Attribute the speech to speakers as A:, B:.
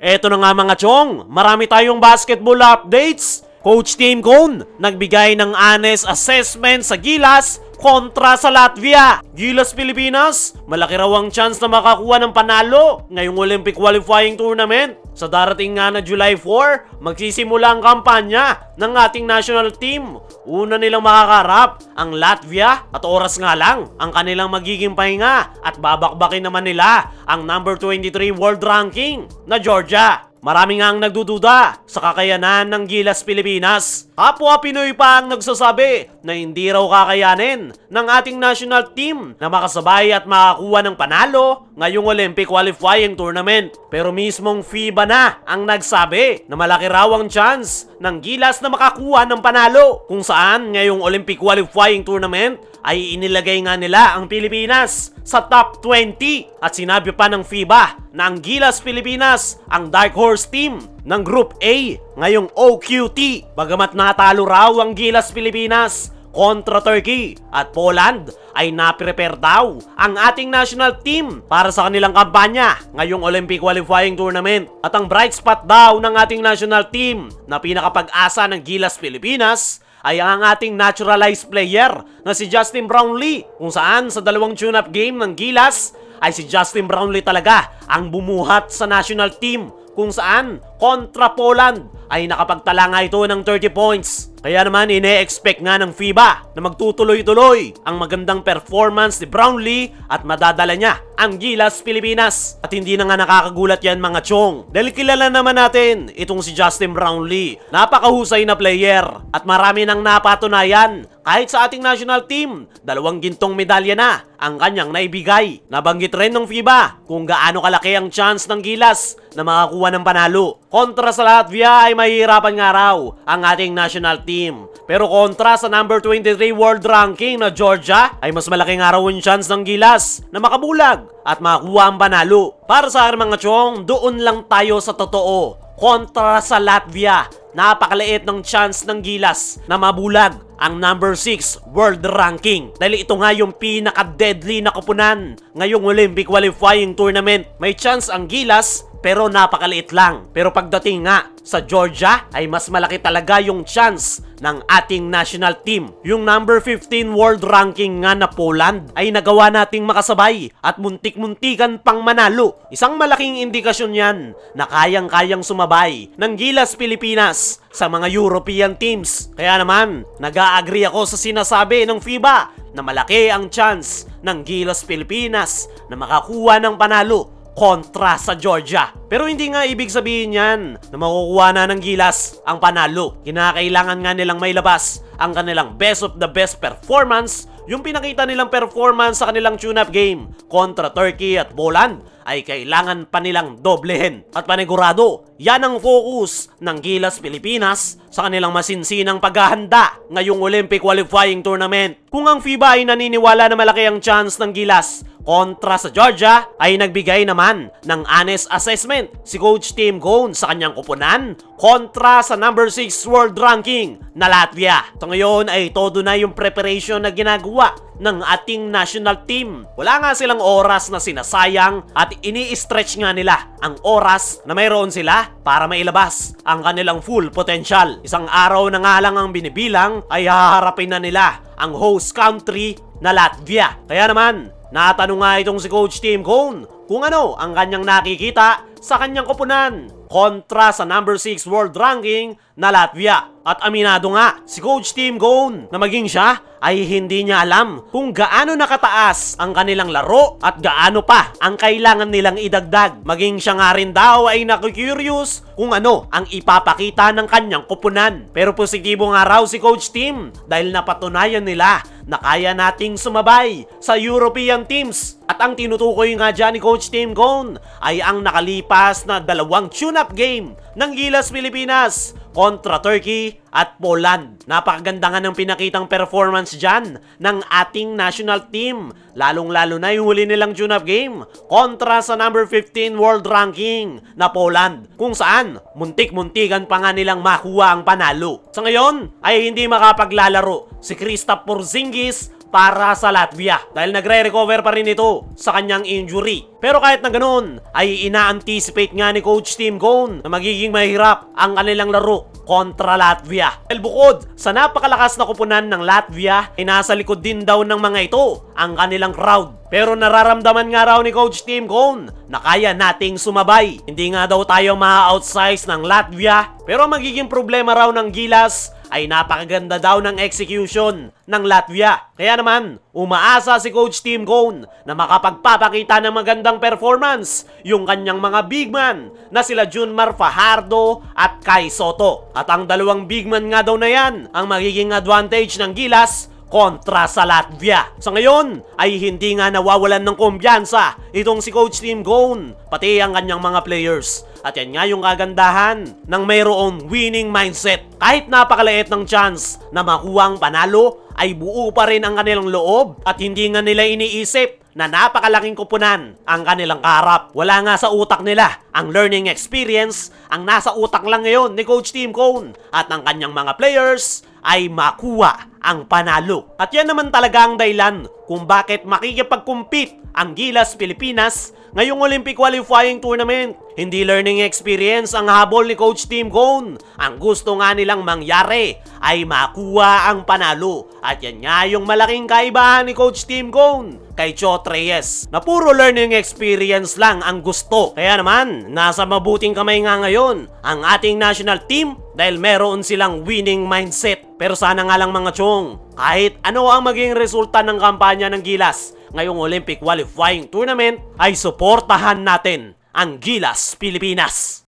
A: Eto na nga mga chong, marami tayong basketball updates. Coach Tim Cone nagbigay ng honest assessment sa Gilas kontra sa Latvia. Gilas Pilipinas, malaki raw ang chance na makakuha ng panalo ngayong Olympic qualifying tournament. Sa darating nga na July 4, magsisimula ang kampanya ng ating national team. Una nilang makakarap ang Latvia at oras nga lang ang kanilang magiging pahinga at babakbakin naman nila ang number 23 world ranking na Georgia. Marami nga ang nagdududa sa kakayanan ng Gilas Pilipinas. Kapwa Pinoy pa ang nagsasabi na hindi raw kakayanin ng ating national team na makasabay at makakuha ng panalo ngayong Olympic qualifying tournament. Pero mismong FIBA na ang nagsabi na malaki raw ang chance ng Gilas na makakuha ng panalo, kung saan ngayong Olympic qualifying tournament ay inilagay nga nila ang Pilipinas sa top 20 at sinabi pa ng FIBA na ang Gilas Pilipinas ang dark horse team ng Group A ngayong OQT. Bagamat natalo raw ang Gilas Pilipinas kontra Turkey at Poland, ay naprepare daw ang ating national team para sa kanilang kampanya ngayong Olympic qualifying tournament. At ang bright spot daw ng ating national team na pinakapag-asa ng Gilas Pilipinas ay ang ating naturalized player na si Justin Brownlee, kung saan sa dalawang tune-up game ng Gilas ay si Justin Brownlee talaga ang bumuhat sa national team, kung saan kontra Poland ay nakapagtala nga ito ng 30 points. Kaya naman ine-expect nga ng FIBA na magtutuloy-tuloy ang magandang performance ni Brownlee at madadala niya ang Gilas Pilipinas. At hindi na nga nakakagulat yan mga chong, dahil kilala naman natin itong si Justin Brownlee. Napakahusay na player at marami nang napatunayan kahit sa ating national team. 2 gintong medalya na ang kanyang naibigay. Nabanggit rin ng FIBA kung gaano kalaki ang chance ng Gilas na makakuha ng panalo. Kontra sa Latvia ay mahihirapan nga raw ang ating national team. Pero kontra sa number 23 world ranking na Georgia ay mas malaki nga raw yung chance ng Gilas na makabulag at makakuha ang panalo. Para sa akin mga chong, doon lang tayo sa totoo. Kontra sa Latvia, napakaliit ng chance ng Gilas na mabulag ang number 6 world ranking. Dahil ito nga yung pinaka-deadly na koponan ngayong Olympic qualifying tournament. May chance ang Gilas pero napakaliit lang. Pero pagdating nga sa Georgia ay mas malaki talaga yung chance ng ating national team. Yung number 15 world ranking nga na Poland ay nagawa nating makasabay at muntik-muntikan pang manalo. Isang malaking indikasyon yan na kayang-kayang sumabay ng Gilas Pilipinas sa mga European teams. Kaya naman, nag-a-agree ako sa sinasabi ng FIBA na malaki ang chance ng Gilas Pilipinas na makakuha ng panalo kontra sa Georgia. Pero hindi nga ibig sabihin yan na makukuha na ng Gilas ang panalo. Kinakailangan nga nilang mailabas ang kanilang best of the best performance. Yung pinakita nilang performance sa kanilang tune-up game kontra Turkey at Poland ay kailangan pa nilang doblehin. At panigurado, yan ang focus ng Gilas Pilipinas sa kanilang masinsinang paghahanda ngayong Olympic qualifying tournament. Kung ang FIBA ay naniniwala na malaki ang chance ng Gilas kontra sa Georgia, ay nagbigay naman ng honest assessment si Coach Tim Cone sa kanyang koponan kontra sa number 6 world ranking na Latvia. So ngayon ay todo na yung preparation na ginagawa ng ating national team. Wala nga silang oras na sinasayang at ini-stretch nga nila ang oras na mayroon sila para mailabas ang kanilang full potential. Isang araw na nga lang ang binibilang ay haharapin na nila ang host country na Latvia. Kaya naman, natanong nga itong si Coach Tim Cone kung ano ang kanyang nakikita sa kanyang koponan kontra sa number 6 world ranking na Latvia. At aminado nga si Coach Tim Cone na maging siya ay hindi niya alam kung gaano nakataas ang kanilang laro at gaano pa ang kailangan nilang idagdag. Maging siya nga rin daw ay naku-curious kung ano ang ipapakita ng kanyang koponan. Pero positibo nga raw si Coach Tim dahil napatunayan nila na kaya nating sumabay sa European teams. At ang tinutukoy nga dyan ni Coach Tim Cone ay ang nakalipas na 2 tune-up game ng Gilas Pilipinas kontra Turkey at Poland. Napakaganda nga ng pinakitang performance dyan ng ating national team. Lalong-lalo na yung huli nilang tune-up game kontra sa number 15 world ranking na Poland, kung saan muntik-muntikan pa nga nilang makuha ang panalo. Sa ngayon ay hindi makapaglalaro si Kristaps Porzingis para sa Latvia dahil nagre-recover pa rin ito sa kanyang injury. Pero kahit na ganun, ay ina-anticipate nga ni Coach Tim Cone na magiging mahirap ang kanilang laro kontra Latvia. Dahil bukod sa napakalakas na kupunan ng Latvia, ay nasa likod din daw ng mga ito ang kanilang crowd. Pero nararamdaman nga raw ni Coach Tim Cone na kaya nating sumabay. Hindi nga daw tayo ma-outsize ng Latvia, pero magiging problema raw ng Gilas ay napakaganda daw ng execution ng Latvia. Kaya naman, umaasa si Coach Tim Cone na makapagpapakita ng magandang performance yung kanyang mga big man na sila Junmar Fajardo at Kai Soto. At ang dalawang big man nga daw na yan ang magiging advantage ng Gilas kontra sa Latvia. Sa ngayon ay hindi nga nawawalan ng kumpiyansa itong si Coach Tim Cone, pati ang kanyang mga players. At yan nga yung kagandahan ng mayroong winning mindset. Kahit napakaliit ng chance na makuha ang panalo, ay buo pa rin ang kanilang loob at hindi nga nila iniisip na napakalaking kupunan ang kanilang kaharap. Wala nga sa utak nila ang learning experience, ang nasa utak lang ngayon ni Coach Tim Cone at ang kanyang mga players ay makuha ang panalo. At yan naman talaga ang dahilan kung bakit makikipag-compete ang Gilas Pilipinas ngayong Olympic Qualifying Tournament. Hindi learning experience ang habol ni Coach Tim Cone. Ang gusto nga nilang mangyari ay makuha ang panalo. At yan nga yung malaking kaibahan ni Coach Tim Cone kay Chot Reyes, na puro learning experience lang ang gusto. Kaya naman, nasa mabuting kamay nga ngayon ang ating national team dahil meron silang winning mindset. Pero sana nga lang mga chong, kahit ano ang maging resulta ng kampanya ng Gilas ngayong Olympic Qualifying Tournament, ay suportahan natin ang Gilas Pilipinas.